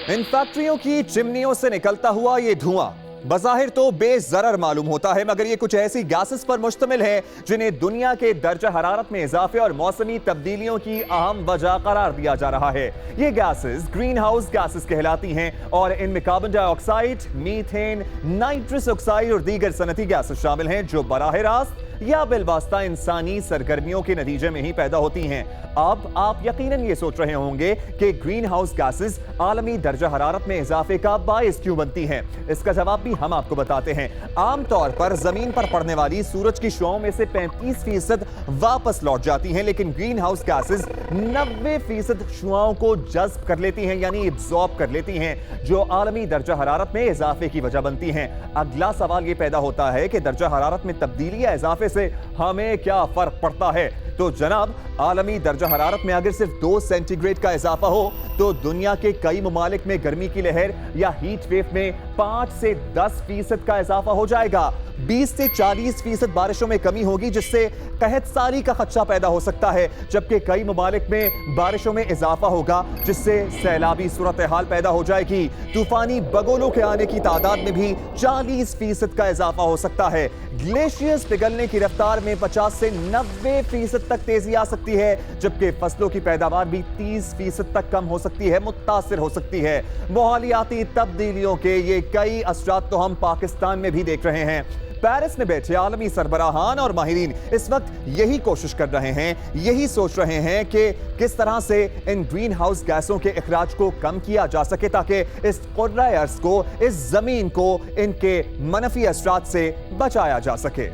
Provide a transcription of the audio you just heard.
इन फैक्ट्रियों की चिमनियों से निकलता हुआ ये धुआं बज़ाहिर तो बेज़रर मालूम होता है, मगर ये कुछ ऐसी गैसेस पर मुश्तमिल है जिन्हें दुनिया के दर्जा हरारत में इजाफे और मौसमी तब्दीलियों की अहम वजह करार दिया जा रहा है। ये गैसेस ग्रीन हाउस गैसेस कहलाती हैं और इनमें carbon dioxide, methane, nitrous oxide और दीगर सनती गैसेस शामिल हैं जो बराह रास्त या बिलवास्ता इंसानी सरगर्मियों के नतीजे में ही पैदा होती हैं। अब आप यकीनन ये सोच रहे होंगे कि ग्रीन हाउस गैसेस आलमी दर्जा हरारत में इजाफे का बाइस क्यों बनती हैं। इसका जवाब भी हम आपको बताते हैं। आम तौर पर जमीन पर पड़ने वाली सूरज की शुआओं में से 35% वापस लौट जाती हैं, लेकिन ग्रीन हाउस गैसेस 90% शुआओं को जज्ब कर लेती हैं, यानी एब्जॉर्ब कर लेती हैं, जो आलमी दर्जा हरारत में इजाफे की वजह बनती हैं। अगला सवाल ये पैदा होता है कि दर्जा हरारत में तब्दीली या इजाफे से हमें क्या फर्क पड़ता है। तो जनाब, आलमी दर्जा हरारत में अगर सिर्फ 2 सेंटीग्रेड का इजाफा हो तो दुनिया के कई ममालिक में गर्मी की लहर या हीट वेव में 5 से 10% का इजाफा हो जाएगा। 20 से 40% बारिशों में कमी होगी, जिससे कहतसारी का खदशा पैदा हो सकता है, जबकि कई ममालिक में बारिशों में इजाफा होगा जिससे सैलाबी सूरत हाल पैदा हो जाएगी। तूफानी बगोलों के आने की तादाद में भी 40% का इजाफा हो सकता है। ग्लेशियर्स पिघलने की रफ्तार में 50 से 90% तक तेजी आ सकती है, जबकि फसलों की पैदावार भी 30% तक कम हो सकती है, मुतासिर हो सकती है। माहौलियाती तब्दीलियों के ये कई असरात तो हम पाकिस्तान में भी देख रहे हैं। पेरिस में बैठे आलमी सरबराहान और माहिरीन इस वक्त यही कोशिश कर रहे हैं, यही सोच रहे हैं कि किस तरह से इन ग्रीन हाउस गैसों के इखराज को कम किया जा सके ताकि इस कुर्रा अर्ज़ को, इस जमीन को इनके मनफी असरात से बचाया जा सके।